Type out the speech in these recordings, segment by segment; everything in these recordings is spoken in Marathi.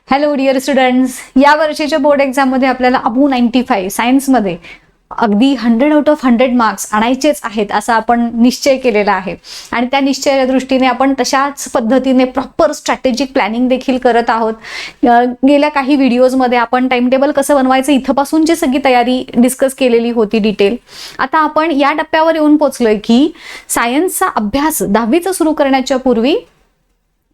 हॅलो डिअर स्टुडंट्स, या वर्षीच्या बोर्ड एक्झाममध्ये आपल्याला अबो 95 सायन्समध्ये अगदी 100 आउट ऑफ 100 मार्क्स आणायचेच आहेत असा आपण निश्चय केलेला आहे. आणि त्या निश्चयाच्या दृष्टीने आपण तशाच पद्धतीने प्रॉपर स्ट्रॅटेजिक प्लॅनिंग देखील करत आहोत. गेल्या काही व्हिडिओजमध्ये आपण टाइम टेबल कसं बनवायचं इथपासूनची सगळी तयारी डिस्कस केलेली होती डिटेल. आता आपण या टप्प्यावर येऊन पोहोचलोय की सायन्सचा अभ्यास 10वीचा सुरू करण्याच्या पूर्वी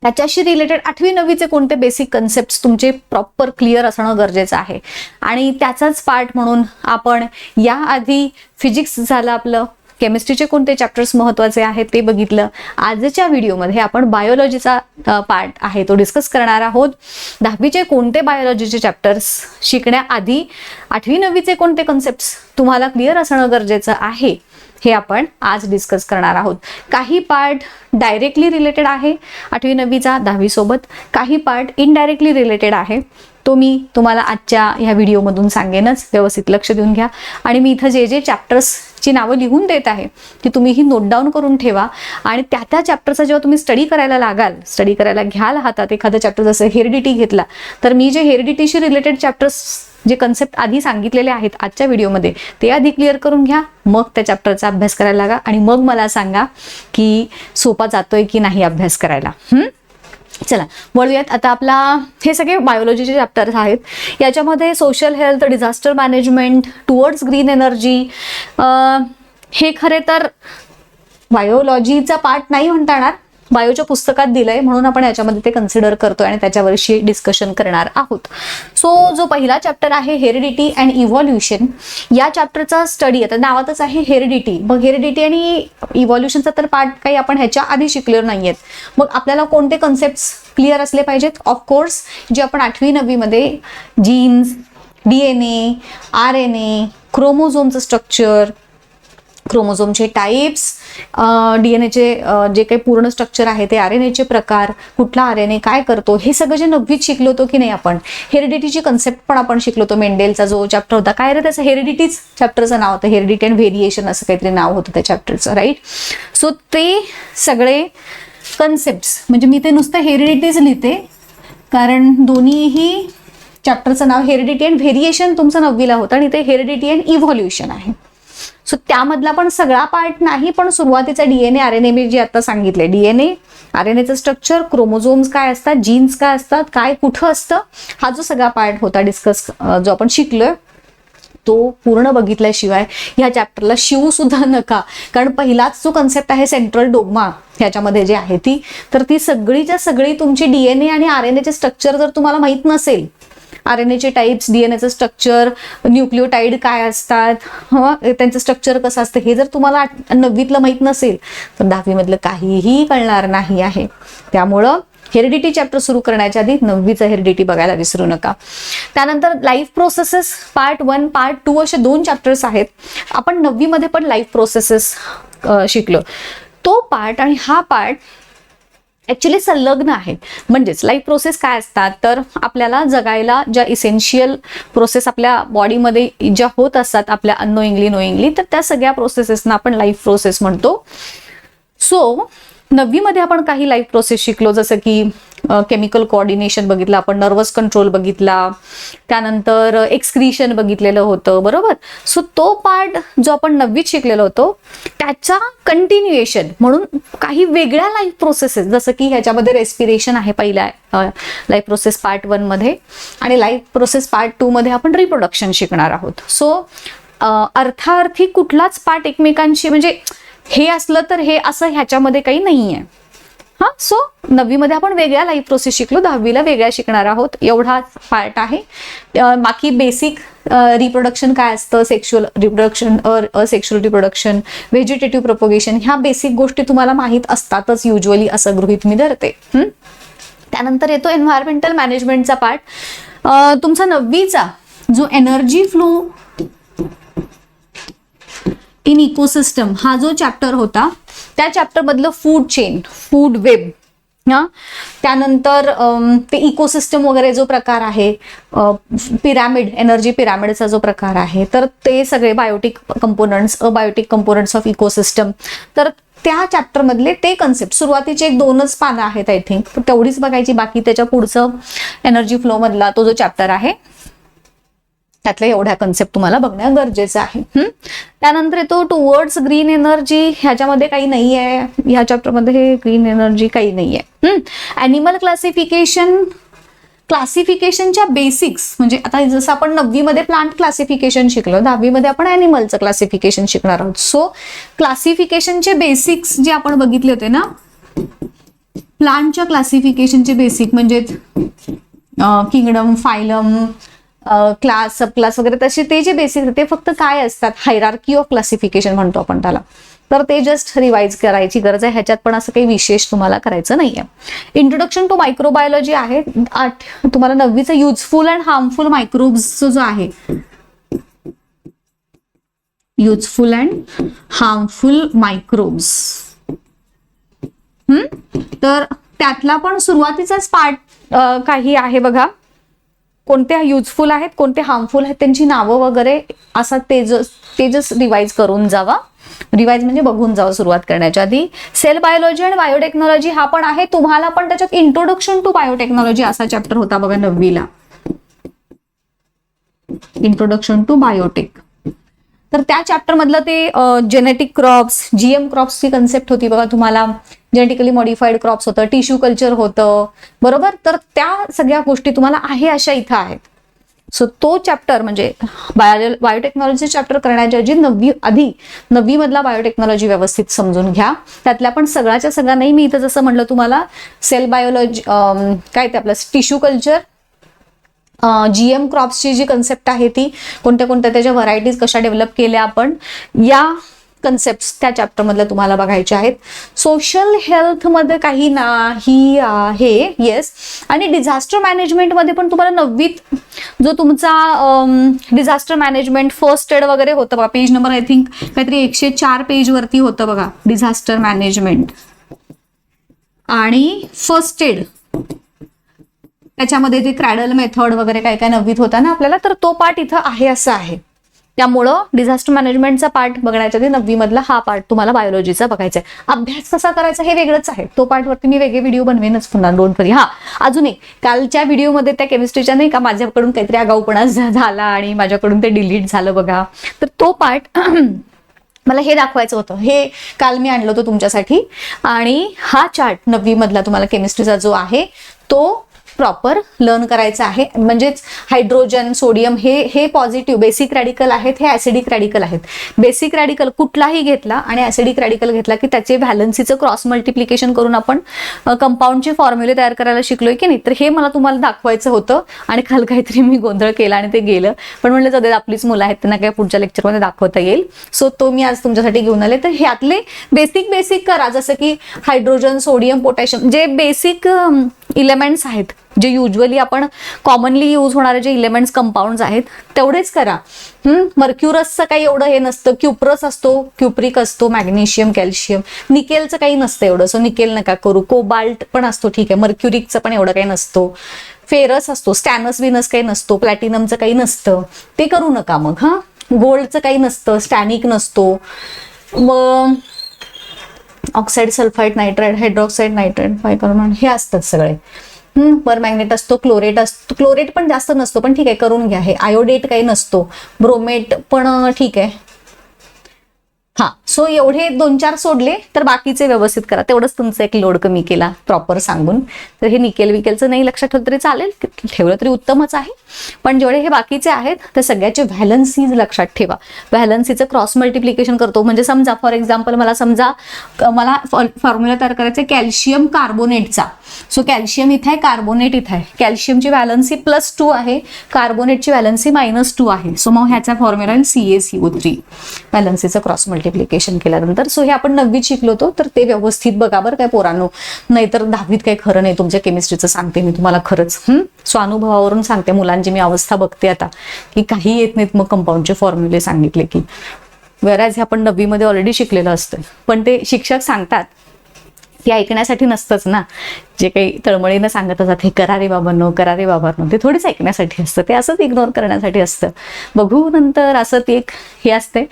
त्याच्याशी रिलेटेड 8वी 9वीचे कोणते बेसिक कन्सेप्ट्स तुमचे प्रॉपर क्लिअर असणं गरजेचं आहे. आणि त्याचाच पार्ट म्हणून आपण याआधी फिजिक्स झालं आपलं, केमिस्ट्रीचे कोणते चॅप्टर्स महत्त्वाचे आहेत ते बघितलं. आजच्या व्हिडिओमध्ये आपण बायोलॉजीचा पार्ट आहे तो डिस्कस करणार आहोत. 10वीचे कोणते बायोलॉजीचे चॅप्टर्स शिकण्याआधी 8वी 9वीचे कोणते कन्सेप्ट्स तुम्हाला क्लिअर असणं गरजेचं आहे हे आपण आज डिस्कस करणार आहोत. काही पार्ट डायरेक्टली रिलेटेड आहे 8वी 9वीचा 10वी सोबत, काही पार्ट इनडायरेक्टली रिलेटेड आहे तो मी तुम्हाला आजच्या ह्या व्हिडिओमधून सांगेनच. व्यवस्थित लक्ष देऊन घ्या. आणि मी इथं जे चॅप्टर्सची नावं लिहून देत आहे ती तुम्ही नोट डाऊन करून ठेवा. आणि त्या चॅप्टरचा जेव्हा तुम्ही स्टडी करायला घ्याल हातात, एखादा चॅप्टर जसं हेरिडिटी घेतला तर मी जे हेरिडिटीशी रिलेटेड चॅप्टर्स जे कन्सेप्ट आधी सांगितलेले आहेत आजच्या व्हिडिओमध्ये ते आधी क्लिअर करून घ्या, मग त्या चॅप्टरचा अभ्यास करायला लागा आणि मग मला सांगा की सोपा जातोय की नाही अभ्यास करायला. चला वळूयात. आता आपला हे सगळे बायोलॉजीचे चॅप्टर्स आहेत. याच्यामध्ये social health, disaster management, towards green energy हे खरे तर बायोलॉजीचा पार्ट नाही म्हणता येणार, बायोच्या पुस्तकात दिलंय म्हणून आपण याच्यामध्ये ते कन्सिडर करतोय आणि त्याच्यावरशी डिस्कशन करणार आहोत. सो जो पहिला चॅप्टर आहे हेरिडिटी अँड इव्हॉल्युशन, या चॅप्टरचा स्टडी आता नावातच आहे हेरिडिटी. मग हेरिडिटी आणि इव्हॉल्युशनचा तर पार्ट काही आपण ह्याच्या आधी शिकलेलो नाहीयेत. मग आपल्याला कोणते कन्सेप्ट्स क्लिअर असले पाहिजेत? ऑफकोर्स जे आपण 8वी 9वी मध्ये जीन्स, DNA, RNA, क्रोमोझोमचं स्ट्रक्चर, क्रोमोझोमचे टाइप्स, DNAचे जे काही पूर्ण स्ट्रक्चर आहे ते, RNAचे प्रकार, कुठला RNA काय करतो, हे सगळं जे 9वीत शिकलो होतो की नाही आपण. हेरिडिटीची कन्सेप्ट पण आपण शिकलो होतो. मेंडेलचा जो चॅप्टर होता, काय रे त्याचं हेरिडिटीच चॅप्टरचं नाव होतं, हेरिडिटी अँड व्हेरिएशन असं काहीतरी नाव होतं त्या चॅप्टरचं, राईट. सो ते सगळे कन्सेप्ट्स म्हणजे मी ते नुसतं हेरिडिटीच लिहिते कारण दोन्हीही चॅप्टरचं नाव हेरिडिटी अँड व्हेरिएशन तुमचं 9वीला होतं आणि ते हेरिडिटी अँड इव्हॉल्युशन आहे. सो त्यामधला पण सगळा पार्ट नाही, पण सुरुवातीचा DNA RNA मी जे आता सांगितले, DNA RNAचं स्ट्रक्चर, क्रोमोझोम्स काय असतात, जीन्स काय असतात, काय कुठं असतं, हा जो सगळा पार्ट होता डिस्कस जो आपण शिकलोय तो पूर्ण बघितल्याशिवाय ह्या चॅप्टरला शिवू सुद्धा नका. कारण पहिलाच जो कन्सेप्ट आहे सेंट्रल डोग्मा ह्याच्यामध्ये जे आहे ती सगळीच्या सगळी तुमची DNA आणि RNAचे स्ट्रक्चर जर तुम्हाला माहित नसेल, RNAचे टाइप्स, DNAचं स्ट्रक्चर, न्यूक्लिओटाइड काय असतात, त्यांचं स्ट्रक्चर कसं असतं हे जर तुम्हाला 9वीतलं माहित नसेल तर 10वी मधलं काहीही कळणार नाही आहे. त्यामुळं हेरिडिटी चॅप्टर सुरू करण्याच्या आधी 9वीचं हेरिडिटी बघायला विसरू नका. त्यानंतर लाईफ प्रोसेसेस पार्ट 1, पार्ट 2 असे 2 चॅप्टर्स आहेत. आपण 9वी मध्ये पण लाईफ प्रोसेसेस शिकलो. तो पार्ट आणि हा पार्ट ऍक्च्युली संलग्न आहेत. म्हणजेच लाईफ प्रोसेस काय असतात तर आपल्याला जगायला ज्या इसेन्शियल प्रोसेस आपल्या बॉडीमध्ये ज्या होत असतात आपल्या अननोइंगली नोइंगली, तर त्या सगळ्या प्रोसेसेसना आपण लाईफ प्रोसेस म्हणतो. सो 9वी मध्ये आपण काही लाईफ प्रोसेस शिकलो, जसं की केमिकल कोऑर्डिनेशन बघितलं आपण, नर्वस कंट्रोल बघितला, त्यानंतर एक्सक्रीशन बघितलेलं होतं, बरोबर. सो तो पार्ट जो आपण 9वीत शिकलेलो होतो त्याचा कंटिन्युएशन म्हणून काही वेगळ्या लाईफ प्रोसेसेस, जसं की ह्याच्यामध्ये रेस्पिरेशन आहे पहिल्या लाईफ प्रोसेस पार्ट 1 मध्ये, आणि लाईफ प्रोसेस पार्ट 2 मध्ये आपण रिप्रोडक्शन शिकणार आहोत. सो अर्थार्थी कुठलाच पार्ट एकमेकांशी म्हणजे हे असलं तर हे असं ह्याच्यामध्ये काही नाहीये. सो 9वी मध्ये आपण वेगळ्या लाईफ प्रोसेस शिकलो, 10वीला वेगळ्या शिकणार आहोत, एवढा पार्ट आहे. बाकी बेसिक रिप्रोडक्शन काय असतं, sexual reproduction, asexual reproduction, vegetative propagation, ह्या बेसिक गोष्टी तुम्हाला माहीत असतातच युजली असं गृहीत मी धरते. त्यानंतर येतो एन्व्हायरमेंटल मॅनेजमेंटचा पार्ट. तुमचा 9वीचा जो एनर्जी फ्लो इन इकोसिस्टम हा जो चॅप्टर होता त्या चॅप्टर मधलं फूड चेन, फूड वेब, त्यानंतर ते इकोसिस्टम वगैरे जो प्रकार आहे, पिरामिड, एनर्जी पिरामिडचा जो प्रकार आहे, तर ते सगळे biotic components, abiotic components of ecosystem, तर त्या चॅप्टर मधले ते कन्सेप्ट सुरुवातीचे 2च पानं आहेत आय थिंक, तेवढीच बघायची. बाकी त्याच्या पुढचं एनर्जी फ्लो मधला तो जो चॅप्टर आहे त्यातल्या एवढ्या कन्सेप्ट तुम्हाला बघणं गरजेचं आहे. त्यानंतर येतो टुवर्ड्स ग्रीन एनर्जी. ह्याच्यामध्ये काही नाही आहे, ह्या चॅप्टरमध्ये हे ग्रीन एनर्जी काही नाही आहे. ॲनिमल क्लासिफिकेशनच्या बेसिक्स, म्हणजे आता जसं आपण 9वी मध्ये प्लांट क्लासिफिकेशन शिकलो, 10वी मध्ये आपण ॲनिमलचं क्लासिफिकेशन शिकणार आहोत. सो क्लासिफिकेशनचे बेसिक्स जे आपण बघितले होते ना, प्लांटच्या क्लासिफिकेशनचे बेसिक म्हणजे किंगडम, फायलम, क्लास, सब क्लास वगैरे तसे ते जे बेसिक ते फक्त काय असतात, हायरार्की ऑफ क्लासिफिकेशन म्हणतो आपण त्याला. तर ते जस्ट रिवाइज करायची गरज आहे, ह्याच्यात पण असं काही विशेष तुम्हाला करायचं नाहीये. इंट्रोडक्शन टू मायक्रोबायोलॉजी आहे तुम्हाला 9वीचा युजफुल अँड हार्मफुल मायक्रोब्स जो आहे, युजफुल अँड हार्मफुल मायक्रोब्स, तर त्यातला पण सुरुवातीचाच पार्ट काही आहे बघा, कोणत्या युजफुल आहेत कोणते हार्मफुल आहेत त्यांची नावं वगैरे असं ते जस्ट रिवाइज करून जावा. रिवाइज म्हणजे बघून जावं सुरुवात करण्याच्या आधी. सेल बायोलॉजी आणि बायोटेक्नॉलॉजी हा पण आहे तुम्हाला, पण त्याच्यात इंट्रोडक्शन टू बायोटेक्नॉलॉजी असा चॅप्टर होता बघा 9वीला, इंट्रोडक्शन टू बायोटेक. तर त्या चॅप्टर मधलं ते जेनेटिक क्रॉप्स, जीएम क्रॉप्सची कन्सेप्ट होती बघा तुम्हाला, जेनेटिकली मॉडिफाईड क्रॉप्स होतं, टिश्यू कल्चर होतं, बरोबर. तर त्या सगळ्या गोष्टी तुम्हाला आहे अशा इथं आहेत. सो तो चॅप्टर म्हणजे बायोटेक्नॉलॉजी चॅप्टर करण्याच्या ऐवजी 9वी मधला बायोटेक्नॉलॉजी व्यवस्थित समजून घ्या. त्यातल्या पण सगळ्याच्या सगळ्या नाही, मी इथं जसं म्हणलं तुम्हाला सेल बायोलॉजी, काय ते आपलं टिश्यू कल्चर, जीएम क्रॉप्सची जी कन्सेप्ट आहे ती कोणत्या कोणत्या त्याच्या व्हरायटीज कशा डेव्हलप केल्या आपण, या कन्सेप्ट त्या चॅप्टर मधल्या तुम्हाला बघायच्या आहेत. सोशल हेल्थ मध्ये काही नाही आहे, येस. आणि डिझास्टर मॅनेजमेंट मध्ये पण तुम्हाला 9वीत जो तुमचा डिझास्टर मॅनेजमेंट फर्स्ट एड वगैरे होतं बघा, पेज नंबर आय थिंक काहीतरी 104 पेज वरती होतं बघा, डिझास्टर मॅनेजमेंट आणि फर्स्ट एड. त्याच्यामध्ये ते क्रॅडल मेथड वगैरे काय काय 9वीत होता ना आपल्याला, तर तो पार्ट इथं आहे असं आहे. त्यामुळं डिझास्टर मॅनेजमेंटचा पार्ट बघण्याच्या आधी 9वी मधला हा पार्ट तुम्हाला बायोलॉजीचा बघायचा आहे. अभ्यास कसा करायचा हे वेगळंच आहे, तो पार्ट वरती मी वेगळे व्हिडिओ बनवेनच पुन्हा, डोंट वरी. हा, अजून एक कालच्या व्हिडिओमध्ये त्या केमिस्ट्रीच्या नाही का माझ्याकडून काहीतरी आगाऊपणा झाला आणि माझ्याकडून ते डिलीट झालं बघा, तर तो पार्ट मला हे दाखवायचं होतं, हे काल मी आणलं होतं तुमच्यासाठी. आणि हा चार्ट 9वी मधला तुम्हाला केमिस्ट्रीचा जो आहे तो प्रॉपर लर्न करायचं आहे. म्हणजेच हायड्रोजन, सोडियम हे पॉझिटिव्ह बेसिक रॅडिकल आहेत, हे ऍसिडिक रॅडिकल आहेत. बेसिक रॅडिकल कुठलाही घेतला आणि ऍसिडिक रॅडिकल घेतला की त्याचे व्हॅलन्सीचं क्रॉस मल्टिप्लिकेशन करून आपण कंपाऊंडचे फॉर्म्युले तयार करायला शिकलोय की नाही, तर हे मला तुम्हाला दाखवायचं होतं. आणि काल काहीतरी मी गोंधळ केला आणि ते गेलं, पण म्हणलं जाऊ दे, आपलीच मुलं आहेत त्यांना काय पुढच्या लेक्चरमध्ये दाखवता येईल. सो तो मी आज तुमच्यासाठी घेऊन आले. तर ह्यातले बेसिक करा, जसं की हायड्रोजन, सोडियम, पोटॅशियम, जे बेसिक इलेमेंट्स आहेत, जे युजली आपण कॉमनली यूज होणारे जे इलेमेंट्स कंपाऊंड्स आहेत तेवढेच करा. मर्क्युरसचं काही एवढं हे नसतं, क्युप्रस असतो, क्युप्रिक असतो, मॅग्नेशियम, कॅल्शियम. निकेलचं काही नसतं एवढं, सो निकेल नका करू. कोबाल्ट पण असतो, ठीक आहे. मर्क्युरिकचं पण एवढं काही नसतो. फेरस असतो, स्टॅनस विनस काही नसतो, प्लॅटिनमचं काही नसतं, ते करू नका मग. गोल्डचं काही नसतं, स्टॅनिक नसतो. मग oxide, sulphide, nitride, hydroxide, nitride, bicarbonate हे असतात सगळे. पर मॅग्नेट असतो, क्लोरेट असतो, क्लोरेट पण जास्त नसतो पण ठीक आहे करून घ्या. हे आयोडेट काही नसतो, ब्रोमेट पण ठीक आहे. हा, सो एवढे 2-4 सोडले तर बाकीचे व्यवस्थित करा. तेवढंच तुमचं एक लोड कमी केला प्रॉपर सांगून. तर हे निकेल विकेलचं नाही लक्षात ठेवलं तरी चालेल, ठेवलं तरी उत्तमच आहे. पण जेवढे हे बाकीचे आहेत ते सगळ्याचे व्हॅलन्सीज लक्षात ठेवा. व्हॅलन्सीचं क्रॉस मल्टिप्लिकेशन करतो. म्हणजे समजा फॉर एक्झाम्पल मला फॉर्म्युला तयार करायचा आहे कॅल्शियम कार्बोनेटचा. सो कॅल्शियम इथे आहे, कार्बोनेट इथे आहे. कॅल्शियमची व्हॅलन्सी +2 आहे, कार्बोनेटची व्हॅलन्सी -2 आहे. सो मग ह्याचा फॉर्म्युला CaCO3 व्हॅलन्सीचं क्रॉस मल्टिप्लिकेशन केल्यानंतर. सो हे आपण 9वीत शिकलो होतो, तर ते व्यवस्थित बघा बरं काय पोरांनो, नाहीतर 10वीत काही खरं नाही तुमच्या केमिस्ट्रीचं, सांगते मी तुम्हाला खरंच. सो अनुभवावरून सांगते, मुलांची मी अवस्था बघते आता की काही येत नाहीत मग कंपाऊंडचे फॉर्म्युले सांगितले की. वेराज हे आपण 9वी मध्ये ऑलरेडी शिकलेलं असतं, पण ते शिक्षक सांगतात ते ऐकण्यासाठी नसतंच ना, जे काही तळमळीनं सांगत असतात हे करा रे बाबांनो, करा रे बाबांनो, ते थोडीच ऐकण्यासाठी असतं, ते असंच इग्नोर करण्यासाठी असतं. बघू नंतर असं ते एक हे असते.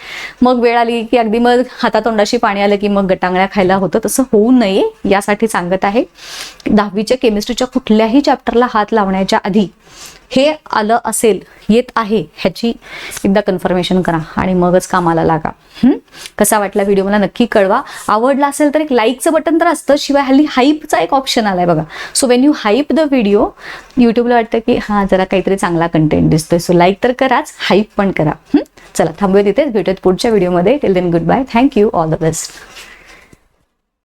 मग वेळ आली की अगदी मग हातातोंडाशी पाणी आलं की मग गटांगळ्या खायला होतं. तसं होऊ नये यासाठी सांगत आहे. 10वीच्या केमिस्ट्रीच्या कुठल्याही चॅप्टरला हात लावण्याच्या आधी हे आलं असेल, येत आहे ह्याची एकदा कन्फर्मेशन करा आणि मगच कामाला लागा. कसा वाटला व्हिडिओ मला नक्की कळवा. आवडला असेल तर एक लाईकचं बटन तर असतं, शिवाय हल्ली हाईपचा एक ऑप्शन आलाय बघा. So when you hype the video, युट्यूबला वाटतं की हां जरा काहीतरी चांगला कंटेंट दिसतोय, सो लाईक तर कराच, हाईप पण करा. चला थांबूया तिथेच, भेटूयात पुढच्या व्हिडिओमध्ये. Till then good bye, thank you, all the best.